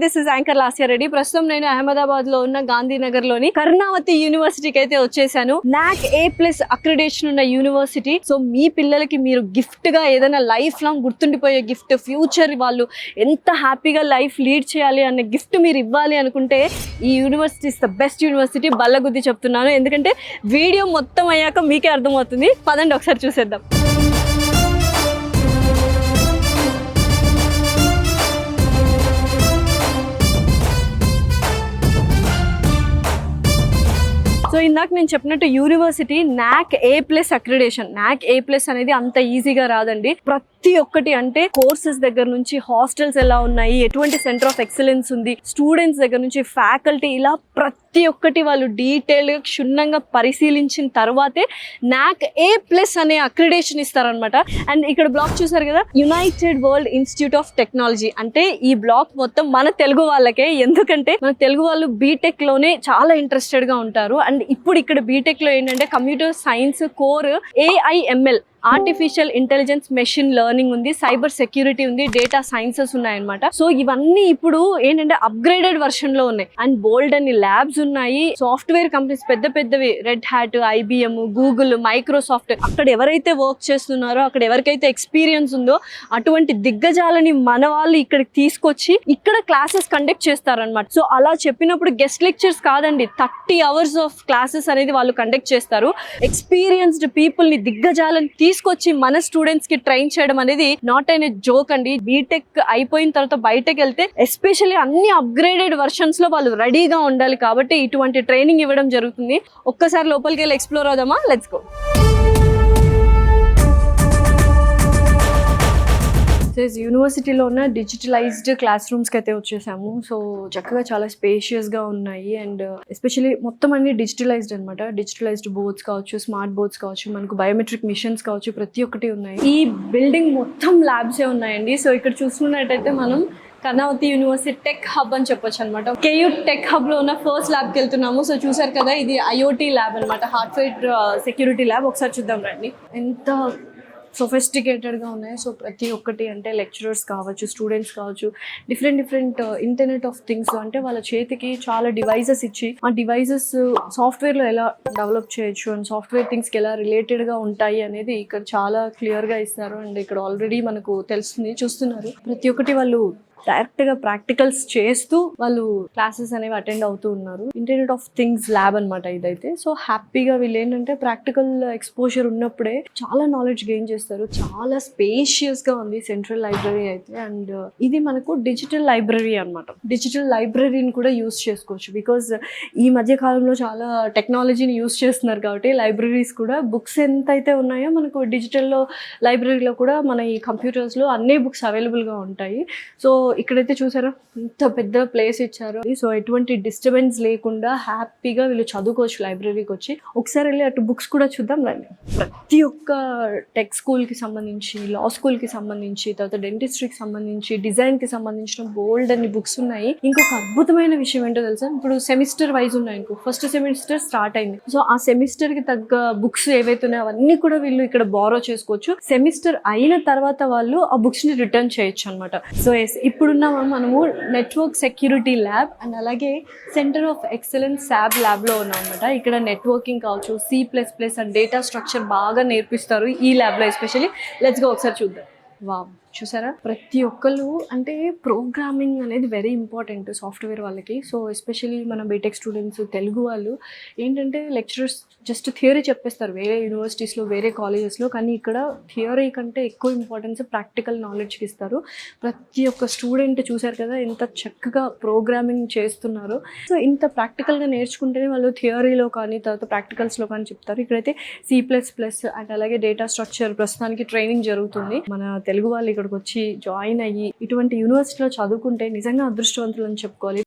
This is anchor Lasya Reddy. ప్రస్తుతం నేను అహ్మదాబాద్ లో ఉన్న గాంధీనగర్ లోని కర్ణావతి యూనివర్సిటీకి అయితే వచ్చేసాను. నాక్ A+ అక్రిడేషన్ ఉన్న యూనివర్సిటీ. సో మీ పిల్లలకి మీరు గిఫ్ట్ గా ఏదైనా లైఫ్ లాంగ్ గుర్తుండిపోయే గిఫ్ట్, ఫ్యూచర్ వాళ్ళు ఎంత హ్యాపీగా లైఫ్ లీడ్ చేయాలి అనే గిఫ్ట్ మీరు ఇవ్వాలి అనుకుంటే ఈ university is the best university. బల్లగుద్ది చెప్తున్నాను, ఎందుకంటే వీడియో మొత్తం అయ్యాక మీకే అర్థమవుతుంది. పదండి ఒకసారి చూసేద్దాం. సో ఇందాక నేను చెప్పినట్టు యూనివర్సిటీ నాక్ A+ అక్రిడేషన్. నాక్ A+ అనేది అంత ఈజీగా రాదండి. ప్రతి ఒక్కటి అంటే కోర్సెస్ దగ్గర నుంచి హాస్టల్స్ ఎలా ఉన్నాయి, ఎటువంటి సెంటర్ ఆఫ్ ఎక్సలెన్స్ ఉంది, స్టూడెంట్స్ దగ్గర నుంచి ఫ్యాకల్టీ, ఇలా ప్రతి ఒక్కటి వాళ్ళు డీటెయిల్గా క్షుణ్ణంగా పరిశీలించిన తర్వాతే నాక్ A+ అనే అక్రిడేషన్ ఇస్తారనమాట. అండ్ ఇక్కడ బ్లాక్ చూసారు కదా, United world institute of technology. అంటే ఈ బ్లాక్ మొత్తం మన తెలుగు వాళ్ళకే, ఎందుకంటే మన తెలుగు వాళ్ళు బీటెక్ లోనే చాలా ఇంట్రెస్టెడ్ గా ఉంటారు. అండ్ ఇప్పుడు ఇక్కడ బీటెక్ లో ఏంటంటే computer science core, AI/ML artificial intelligence, machine learning ఉంది, సైబర్ సెక్యూరిటీ ఉంది, డేటా సైన్సెస్ ఉన్నాయన్నమాట. సో ఇవన్నీ ఇప్పుడు ఏంటంటే అప్గ్రేడెడ్ వర్షన్ లో ఉన్నాయి. అండ్ బోల్డ్ అని ల్యాబ్స్ ఉన్నాయి. సాఫ్ట్వేర్ కంపెనీస్ పెద్ద పెద్దవి, red hat, IBM, Google, Microsoft, అక్కడ ఎవరైతే వర్క్ చేస్తున్నారో, అక్కడ ఎవరికైతే ఎక్స్పీరియన్స్ ఉందో అటువంటి దిగ్గజాలని మన వాళ్ళు ఇక్కడికి తీసుకొచ్చి ఇక్కడ క్లాసెస్ కండక్ట్ చేస్తారనమాట. సో అలా చెప్పినప్పుడు గెస్ట్ లెక్చర్స్ కాదండి, 30 hours ఆఫ్ క్లాసెస్ అనేది వాళ్ళు కండక్ట్ చేస్తారు. ఎక్స్పీరియన్స్డ్ పీపుల్ ని, దిగ్గజాలని తీసుకొచ్చి మన స్టూడెంట్స్ కి ట్రైన్ చేయడం అనేది నాట్ అయిన జోక్ అండి. బీటెక్ అయిపోయిన తర్వాత బయటకు వెళ్తే ఎస్పెషల్లీ అన్ని అప్గ్రేడెడ్ వర్షన్స్ లో వాళ్ళు రెడీగా ఉండాలి. కాబట్టి ఇటువంటి ట్రైనింగ్ ఇవ్వడం జరుగుతుంది. ఒక్కసారి లోపలికి వెళ్ళి ఎక్స్ప్లోర్ అవుదామా? Let's go. యూనివర్సిటీలో ఉన్న డిజిటలైజ్డ్ క్లాస్ రూమ్స్కి అయితే వచ్చేసాము. సో చక్కగా చాలా స్పేషియస్గా ఉన్నాయి. అండ్ ఎస్పెషల్లీ మొత్తం అన్ని డిజిటలైజ్డ్ అనమాట. డిజిటలైజ్డ్ బోర్డ్స్ కావచ్చు, స్మార్ట్ బోర్డ్స్ కావచ్చు, మనకు బయోమెట్రిక్ మిషన్స్ కావచ్చు, ప్రతి ఒక్కటి ఉన్నాయి. ఈ బిల్డింగ్ మొత్తం ల్యాబ్సే ఉన్నాయండి. సో ఇక్కడ చూసుకున్నట్టయితే మనం కర్ణావతి యూనివర్సిటీ టెక్ హబ్ అని చెప్పొచ్చు అనమాట. KU టెక్ హబ్ లో ఉన్న ఫస్ట్ ల్యాబ్కి వెళ్తున్నాము. సో చూసారు కదా, ఇది IoT ల్యాబ్ అనమాట, హార్డ్వేర్ సెక్యూరిటీ ల్యాబ్. ఒకసారి చూద్దాం రండి, ఎంత సొఫిస్టికేటెడ్గా ఉన్నాయి. సో ప్రతి ఒక్కటి అంటే లెక్చరర్స్ కావచ్చు, స్టూడెంట్స్ కావచ్చు, డిఫరెంట్ ఇంటర్నెట్ ఆఫ్ థింగ్స్, అంటే వాళ్ళ చేతికి చాలా డివైజెస్ ఇచ్చి ఆ డివైజెస్ సాఫ్ట్వేర్లో ఎలా డెవలప్ చేయొచ్చు అండ్ సాఫ్ట్వేర్ థింగ్స్కి ఎలా రిలేటెడ్గా ఉంటాయి అనేది ఇక్కడ చాలా క్లియర్గా ఇస్తారు. అండ్ ఇక్కడ ఆల్రెడీ మనకు తెలుస్తుంది, చూస్తున్నారు. ప్రతి ఒక్కటి వాళ్ళు డైరెక్ట్గా ప్రాక్టికల్స్ చేస్తూ వాళ్ళు క్లాసెస్ అనేవి అటెండ్ అవుతూ ఉన్నారు. ఇంటర్నెట్ ఆఫ్ థింగ్స్ ల్యాబ్ అనమాట ఇదైతే. సో హ్యాపీగా వీళ్ళు ఏంటంటే ప్రాక్టికల్ ఎక్స్పోజర్ ఉన్నప్పుడే చాలా నాలెడ్జ్ గెయిన్ చేస్తారు. చాలా స్పేషియస్గా ఉంది సెంట్రల్ లైబ్రరీ అయితే. అండ్ ఇది మనకు డిజిటల్ లైబ్రరీ అనమాట. డిజిటల్ లైబ్రరీని కూడా యూస్ చేసుకోవచ్చు. బికాజ్ ఈ మధ్య కాలంలో చాలా టెక్నాలజీని యూస్ చేస్తున్నారు కాబట్టి లైబ్రరీస్ కూడా బుక్స్ ఎంతైతే ఉన్నాయో మనకు డిజిటల్లో లైబ్రరీలో కూడా మన ఈ కంప్యూటర్స్లో అన్ని బుక్స్ అవైలబుల్గా ఉంటాయి. సో ఇక్కడైతే చూసారా ఇంత పెద్ద ప్లేస్ ఇచ్చారు. సో ఎటువంటి డిస్టర్బెన్స్ లేకుండా హ్యాపీగా వీళ్ళు చదువుకోవచ్చు లైబ్రరీకి వచ్చి. ఒకసారి వెళ్ళి అటు బుక్స్ కూడా చూద్దాం రండి. ప్రతి ఒక్క టెక్ స్కూల్కి సంబంధించి, లా స్కూల్కి సంబంధించి, తర్వాత డెంటిస్ట్రీకి సంబంధించి, డిజైన్కి సంబంధించిన బోల్డ్ అన్ని బుక్స్ ఉన్నాయి. ఇంకొక అద్భుతమైన విషయం ఏంటో తెలుసా, ఇప్పుడు సెమిస్టర్ వైజ్ ఉన్నాయి. ఇంకో ఫస్ట్ సెమిస్టర్ స్టార్ట్ అయింది. సో ఆ సెమిస్టర్కి తగ్గ బుక్స్ ఏవైతే ఉన్నాయో అవన్నీ కూడా వీళ్ళు ఇక్కడ బారో చేసుకోవచ్చు. సెమిస్టర్ అయిన తర్వాత వాళ్ళు ఆ బుక్స్ని రిటర్న్ చేయొచ్చు అనమాట. సో ఇప్పుడున్న మనము నెట్వర్క్ సెక్యూరిటీ ల్యాబ్ అండ్ అలాగే సెంటర్ ఆఫ్ ఎక్సలెన్స్ SAB ల్యాబ్లో ఉన్నాం అనమాట. ఇక్కడ నెట్వర్కింగ్ కావచ్చు, C++ అండ్ డేటా స్ట్రక్చర్ బాగా నేర్పిస్తారు ఈ ల్యాబ్లో ఎస్పెషల్లీ. లెట్స్ గో ఒకసారి చూద్దాం. వావ్, చూసారా ప్రతి ఒక్కళ్ళు అంటే ప్రోగ్రామింగ్ అనేది వెరీ ఇంపార్టెంట్ సాఫ్ట్వేర్ వాళ్ళకి. సో ఎస్పెషల్లీ మన బీటెక్ స్టూడెంట్స్, తెలుగు వాళ్ళు ఏంటంటే లెక్చరర్స్ జస్ట్ థియరీ చెప్పేస్తారు వేరే యూనివర్సిటీస్లో, వేరే కాలేజెస్లో. కానీ ఇక్కడ థియరీ కంటే ఎక్కువ ఇంపార్టెన్స్ ప్రాక్టికల్ నాలెడ్జ్కి ఇస్తారు. ప్రతి ఒక్క స్టూడెంట్ చూసారు కదా ఎంత చక్కగా ప్రోగ్రామింగ్ చేస్తున్నారు. సో ఇంత ప్రాక్టికల్గా నేర్చుకుంటేనే వాళ్ళు థియరీలో కానీ తర్వాత ప్రాక్టికల్స్లో కానీ చెప్తారు. ఇక్కడైతే C++ అండ్ అలాగే డేటా స్ట్రక్చర్ ప్రస్తుతానికి ట్రైనింగ్ జరుగుతుంది. మన తెలుగు వాళ్ళు ఇక్కడికి వచ్చి జాయిన్ అయ్యి ఇటువంటి యూనివర్సిటీలో చదువుకుంటే నిజంగా అదృష్టవంతులు అని చెప్పుకోవాలి.